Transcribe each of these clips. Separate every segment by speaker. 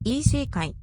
Speaker 1: Isekai.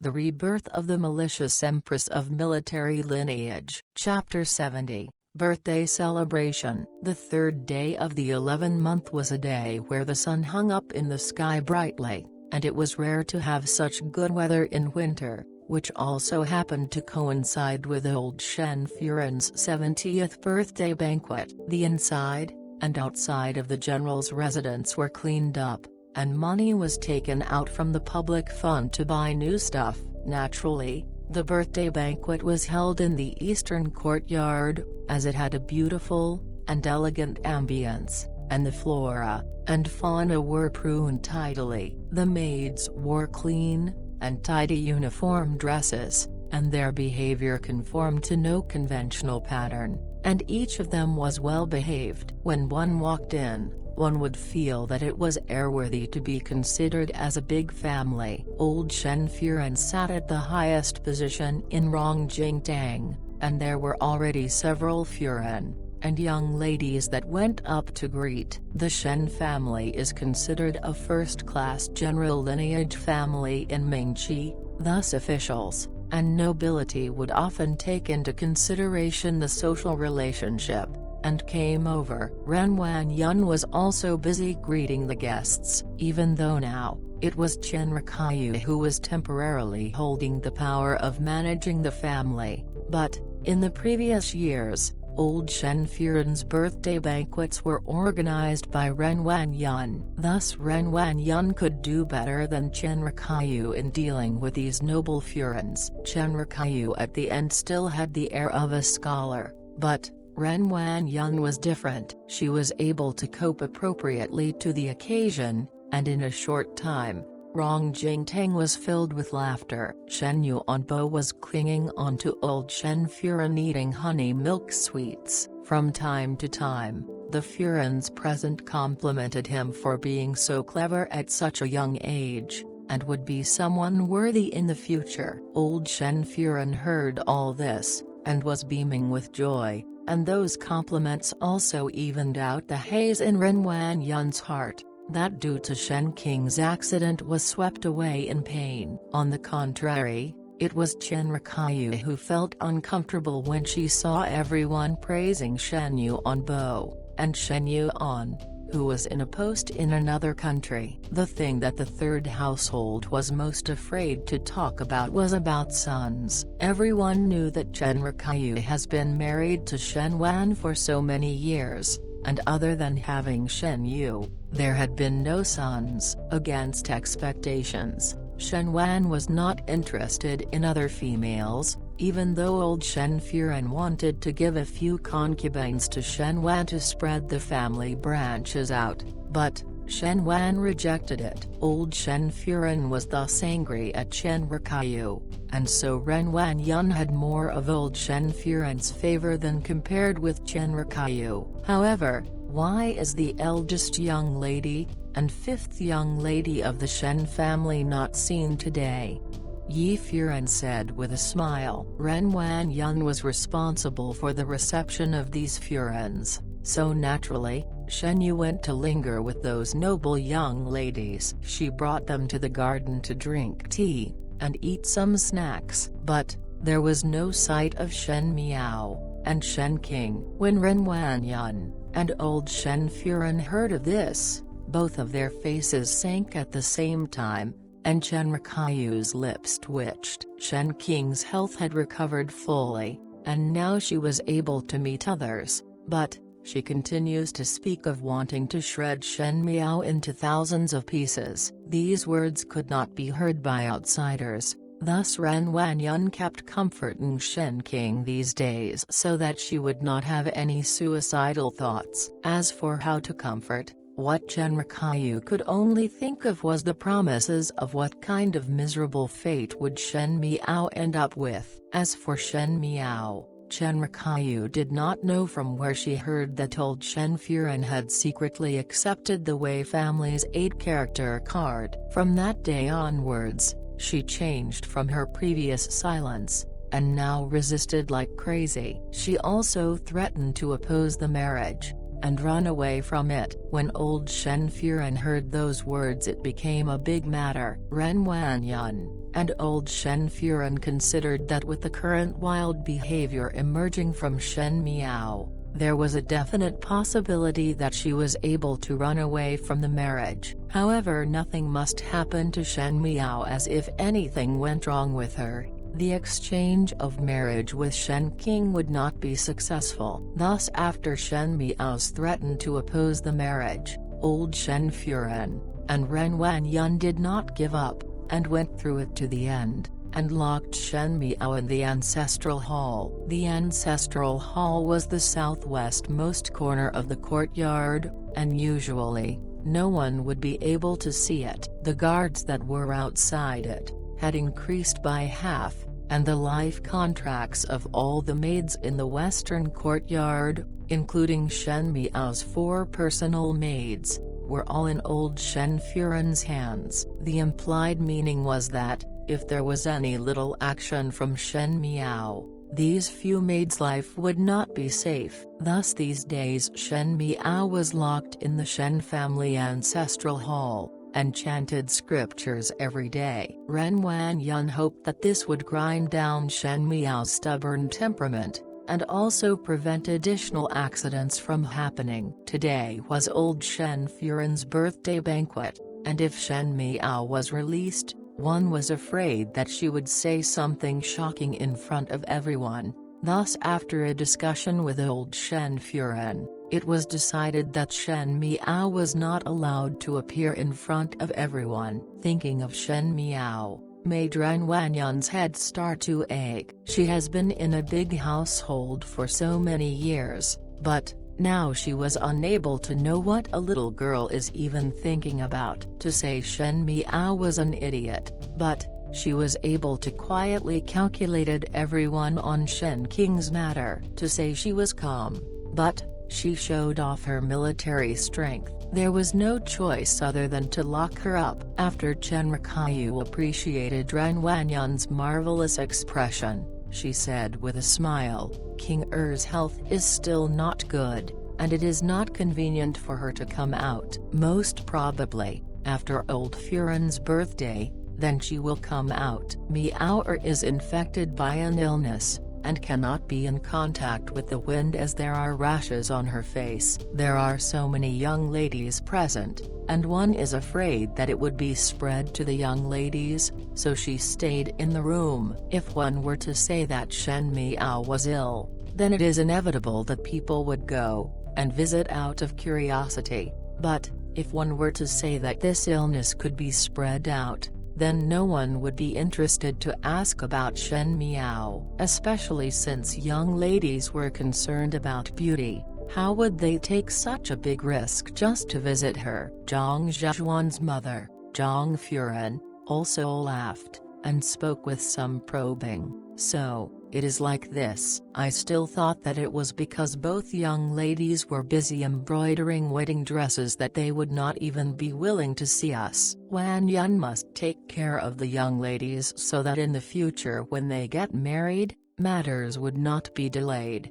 Speaker 2: The Rebirth of the Malicious Empress of Military Lineage. Chapter 70, Birthday Celebration. The third day of the 11th month was a day where the sun hung up in the sky brightly, and it was rare to have such good weather in winter, which also happened to coincide with old Shen Furen's 70th birthday banquet. The inside and outside of the general's residence were cleaned up, and money was taken out from the public fund to buy new stuff. Naturally, the birthday banquet was held in the eastern courtyard, as it had a beautiful and elegant ambience, and the flora and fauna were pruned tidily. The maids wore clean and tidy uniform dresses, and their behavior conformed to no conventional pattern, and each of them was well behaved. When one walked in, one would feel that it was airworthy to be considered as a big family. Old Shen Furen sat at the highest position in Rongjingtang, and there were already several Furen and young ladies that went up to greet. The Shen family is considered a first-class general lineage family in Mingqi, thus officials and nobility would often take into consideration the social relationship, and came over. Ren Wanyun was also busy greeting the guests, even though now, it was Chen Rikayu who was temporarily holding the power of managing the family, but, in the previous years, old Shen Furen's birthday banquets were organized by Ren Wanyun. Thus Ren Wanyun could do better than Chen Rikayu in dealing with these noble Furens. Chen Rikayu at the end still had the air of a scholar, but Ren Wanyun was different. She was able to cope appropriately to the occasion, and in a short time, Rongjingtang was filled with laughter. Shen Yuanbo was clinging onto old Shen Furen eating honey milk sweets. From time to time, the Furens present complimented him for being so clever at such a young age, and would be someone worthy in the future. Old Shen Furen heard all this, and was beaming with joy, and those compliments also evened out the haze in Ren Wanyun's heart, that due to Shen King's accident was swept away in pain. On the contrary, it was Chen Rikayu who felt uncomfortable when she saw everyone praising Shen Yuanbo, and Shen Yuan, who was in a post in another country. The thing that the third household was most afraid to talk about was about sons. Everyone knew that Chen Rikayu has been married to Shen Wan for so many years, and other than having Shen Yu, there had been no sons. Against expectations, Shen Wan was not interested in other females, even though old Shen Furen wanted to give a few concubines to Shen Wan to spread the family branches out, but Shen Wan rejected it. Old Shen Furen was thus angry at Chen Rikayu, and so Ren Wanyun had more of old Shen Furen's favor than compared with Chen Rikayu. However, why is the eldest young lady, and fifth young lady of the Shen family not seen today? Yi Furen said with a smile. Ren Wanyun was responsible for the reception of these Furens, so naturally, Shen Yu went to linger with those noble young ladies. She brought them to the garden to drink tea, and eat some snacks. But, there was no sight of Shen Miao, and Shen King. When Ren Wanyun and old Shen Furen heard of this, both of their faces sank at the same time, and Chen Rikayu's lips twitched. Shen King's health had recovered fully, and now she was able to meet others, but she continues to speak of wanting to shred Shen Miao into thousands of pieces. These words could not be heard by outsiders, thus Ren Wanyun kept comforting Shen King these days so that she would not have any suicidal thoughts. As for how to comfort, what Chen Rikayu could only think of was the promises of what kind of miserable fate would Shen Miao end up with. As for Shen Miao, Chen Rikayu did not know from where she heard that old Shen Furen had secretly accepted the Wei family's 8-character card. From that day onwards, she changed from her previous silence, and now resisted like crazy. She also threatened to oppose the marriage, and run away from it. When old Shen Furen heard those words, it became a big matter. Ren Wanyan and old Shen Furen considered that with the current wild behavior emerging from Shen Miao, there was a definite possibility that she was able to run away from the marriage. However, nothing must happen to Shen Miao, as if anything went wrong with her, the exchange of marriage with Shen King would not be successful. Thus, after Shen Miao's threatened to oppose the marriage, old Shen Furen and Ren Wanyan did not give up, and went through it to the end, and locked Shen Miao in the Ancestral Hall. The Ancestral Hall was the southwestmost corner of the courtyard, and usually, no one would be able to see it. The guards that were outside it had increased by half, and the life contracts of all the maids in the western courtyard, including Shen Miao's 4 personal maids, were all in old Shen Furen's hands. The implied meaning was that, if there was any little action from Shen Miao, these few maids' life would not be safe. Thus these days Shen Miao was locked in the Shen family Ancestral Hall, and chanted scriptures every day. Ren Wanyan hoped that this would grind down Shen Miao's stubborn temperament, and also prevent additional accidents from happening. Today was old Shen Furen's birthday banquet, and if Shen Miao was released, one was afraid that she would say something shocking in front of everyone. Thus, after a discussion with old Shen Furen, it was decided that Shen Miao was not allowed to appear in front of everyone. Thinking of Shen Miao made Ren Wanyan's head start to ache. She has been in a big household for so many years, but now she was unable to know what a little girl is even thinking about. To say Shen Miao was an idiot, but she was able to quietly calculated everyone on Shen King's matter. To say she was calm, but she showed off her military strength. There was no choice other than to lock her up. After Chen Rikayu appreciated Ren Wanyan's marvelous expression, she said with a smile, "King Er's health is still not good, and it is not convenient for her to come out. Most probably, after old Furen's birthday, then she will come out. Miao is infected by an illness, and cannot be in contact with the wind as there are rashes on her face. There are so many young ladies present, and one is afraid that it would be spread to the young ladies, so she stayed in the room." If one were to say that Shen Miao was ill, then it is inevitable that people would go and visit out of curiosity, but if one were to say that this illness could be spread out, then no one would be interested to ask about Shen Miao. Especially since young ladies were concerned about beauty, how would they take such a big risk just to visit her? Zhang Zhezhuan's mother, Zhang Furen, also laughed, and spoke with some probing. "So, it is like this. I still thought that it was because both young ladies were busy embroidering wedding dresses that they would not even be willing to see us. Wanyan must take care of the young ladies so that in the future when they get married, matters would not be delayed."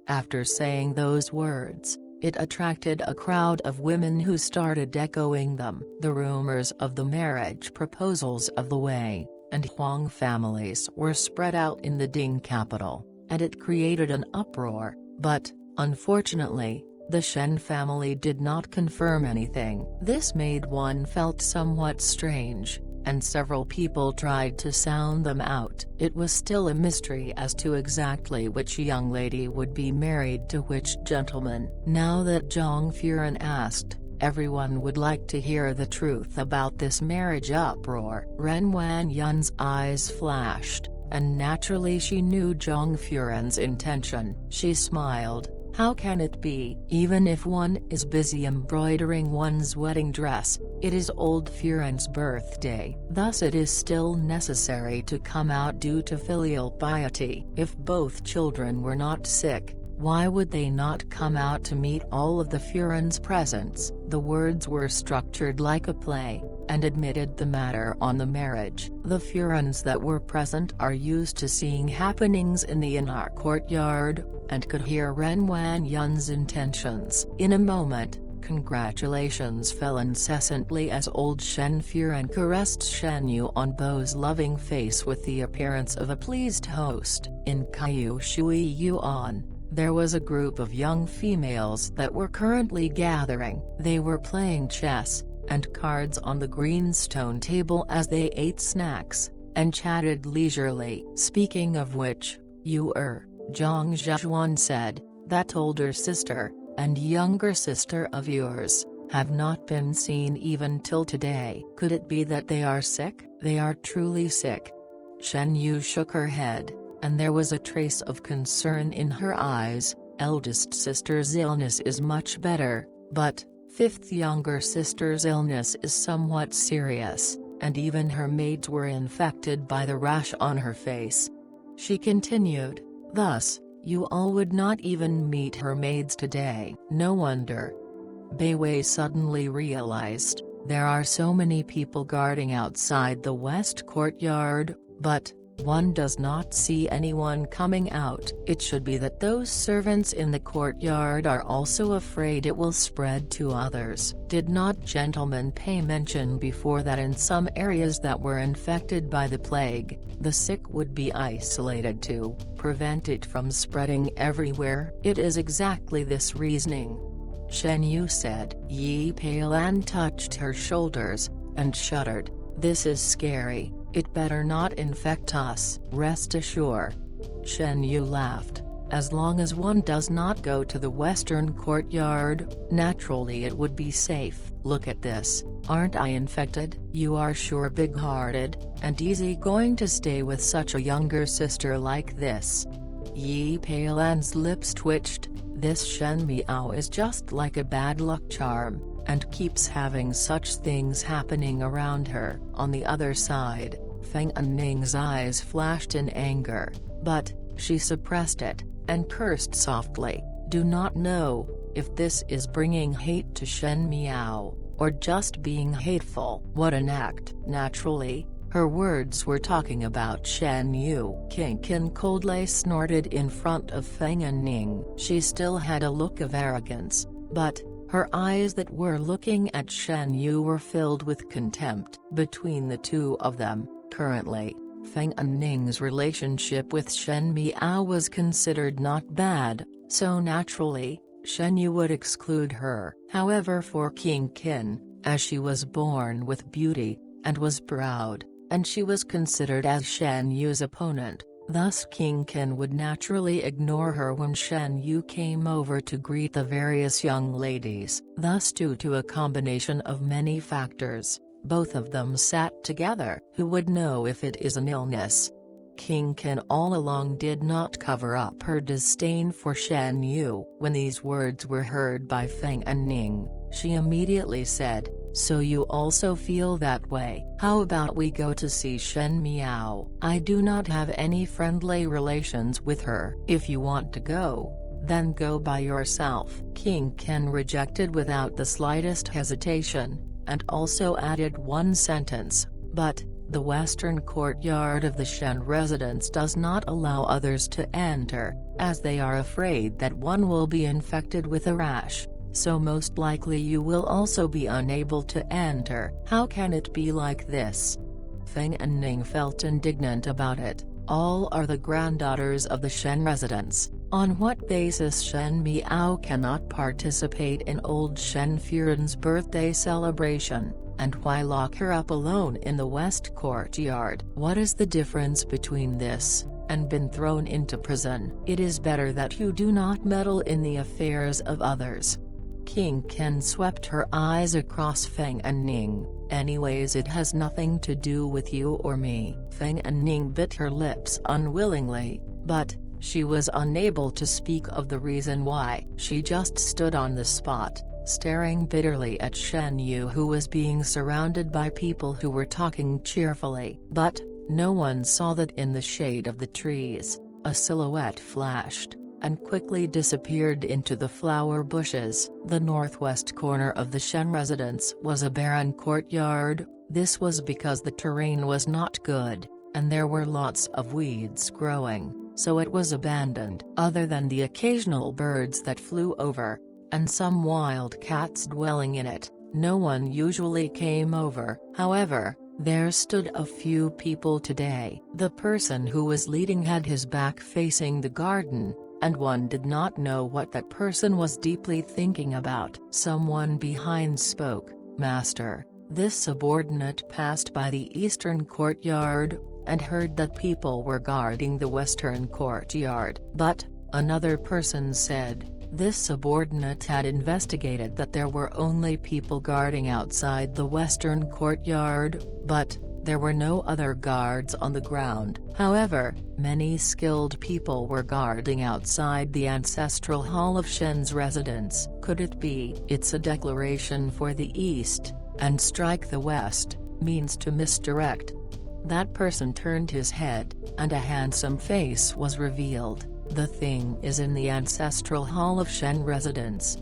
Speaker 2: After saying those words, it attracted a crowd of women who started echoing them. The rumors of the marriage proposals of the Wei and Huang families were spread out in the Ding capital, and it created an uproar, but, unfortunately, the Shen family did not confirm anything. This made one felt somewhat strange, and several people tried to sound them out. It was still a mystery as to exactly which young lady would be married to which gentleman. Now that Zhang Furen asked, everyone would like to hear the truth about this marriage uproar. Ren Wanyan's eyes flashed, and naturally she knew Zhang Furen's intention. She smiled. How can it be? Even if one is busy embroidering one's wedding dress, it is old Furen's birthday. Thus it is still necessary to come out due to filial piety. If both children were not sick, why would they not come out to meet all of the Furen's presents? The words were structured like a play, and admitted the matter on the marriage. The Furans that were present are used to seeing happenings in the inner courtyard, and could hear Ren Wanyun's intentions. In a moment, congratulations fell incessantly as old Shen Furan caressed Shen Yu on Bo's loving face with the appearance of a pleased host. In Kaiyu Shui Yuan, there was a group of young females that were currently gathering. They were playing chess and cards on the greenstone table as they ate snacks and chatted leisurely. Speaking of which, Zhang Zhejuan said, "That older sister and younger sister of yours have not been seen even till today. Could it be that they are sick?" "They are truly sick." Shen Yu shook her head, and there was a trace of concern in her eyes. "Eldest sister's illness is much better, but fifth younger sister's illness is somewhat serious, and even her maids were infected by the rash on her face." She continued, "Thus, you all would not even meet her maids today." No wonder. Bai Wei suddenly realized, there are so many people guarding outside the west courtyard, but one does not see anyone coming out. It should be that those servants in the courtyard are also afraid it will spread to others. Did not gentlemen pay mention before that in some areas that were infected by the plague, the sick would be isolated to prevent it from spreading everywhere? It is exactly this reasoning. Shen Yu said. Yi Peilan touched her shoulders, and shuddered. "This is scary. It better not infect us." "Rest assured." Shen Yu laughed. "As long as one does not go to the western courtyard, naturally it would be safe." "Look at this, aren't I infected?" "You are sure big-hearted, and easy-going to stay with such a younger sister like this." Yi Peilan's lips twitched. This Shen Miao is just like a bad luck charm, and keeps having such things happening around her. On the other side, Feng Anning's eyes flashed in anger, but she suppressed it, and cursed softly. "Do not know if this is bringing hate to Shen Miao, or just being hateful." "What an act!" Naturally, her words were talking about Shen Yu. King Qin coldly snorted in front of Feng Anning. She still had a look of arrogance, but her eyes that were looking at Shen Yu were filled with contempt. Between the two of them, currently, Feng Anning's relationship with Shen Miao was considered not bad, so naturally, Shen Yu would exclude her. However, for King Qin, as she was born with beauty, and was proud, and she was considered as Shen Yu's opponent, thus King Qin would naturally ignore her when Shen Yu came over to greet the various young ladies. Thus, due to a combination of many factors, both of them sat together. Who would know if it is an illness? King Qin all along did not cover up her disdain for Shen Yu. When these words were heard by Feng Anning, she immediately said, "So you also feel that way? How about we go to see Shen Miao? I do not have any friendly relations with her." "If you want to go, then go by yourself." King Qin rejected without the slightest hesitation, and also added one sentence, "But the western courtyard of the Shen residence does not allow others to enter, as they are afraid that one will be infected with a rash. So most likely you will also be unable to enter." "How can it be like this?" Feng Anning felt indignant about it. "All are the granddaughters of the Shen residence. On what basis Shen Miao cannot participate in old Shen Furan's birthday celebration, and why lock her up alone in the west courtyard? What is the difference between this and been thrown into prison? It is better that you do not meddle in the affairs of others." King Qin swept her eyes across Feng Anning. "Anyways, it has nothing to do with you or me." Feng Anning bit her lips unwillingly, but she was unable to speak of the reason why. She just stood on the spot, staring bitterly at Shen Yu, who was being surrounded by people who were talking cheerfully. But no one saw that in the shade of the trees, a silhouette flashed. and quickly disappeared into the flower bushes. The northwest corner of the Shen residence was a barren courtyard. This was because the terrain was not good, and there were lots of weeds growing, so it was abandoned. Other than the occasional birds that flew over, and some wild cats dwelling in it, no one usually came over. However, there stood a few people today. The person who was leading had his back facing the garden, and one did not know what that person was deeply thinking about. Someone behind spoke, "Master." This subordinate passed by the eastern courtyard, and heard that people were guarding the western courtyard. But, another person said, this subordinate had investigated that there were only people guarding outside the western courtyard, but there were no other guards on the ground. However, many skilled people were guarding outside the ancestral hall of Shen's residence. Could it be? It's a declaration for the east, and strike the west, means to misdirect. That person turned his head, and a handsome face was revealed. The thing is in the ancestral hall of Shen residence.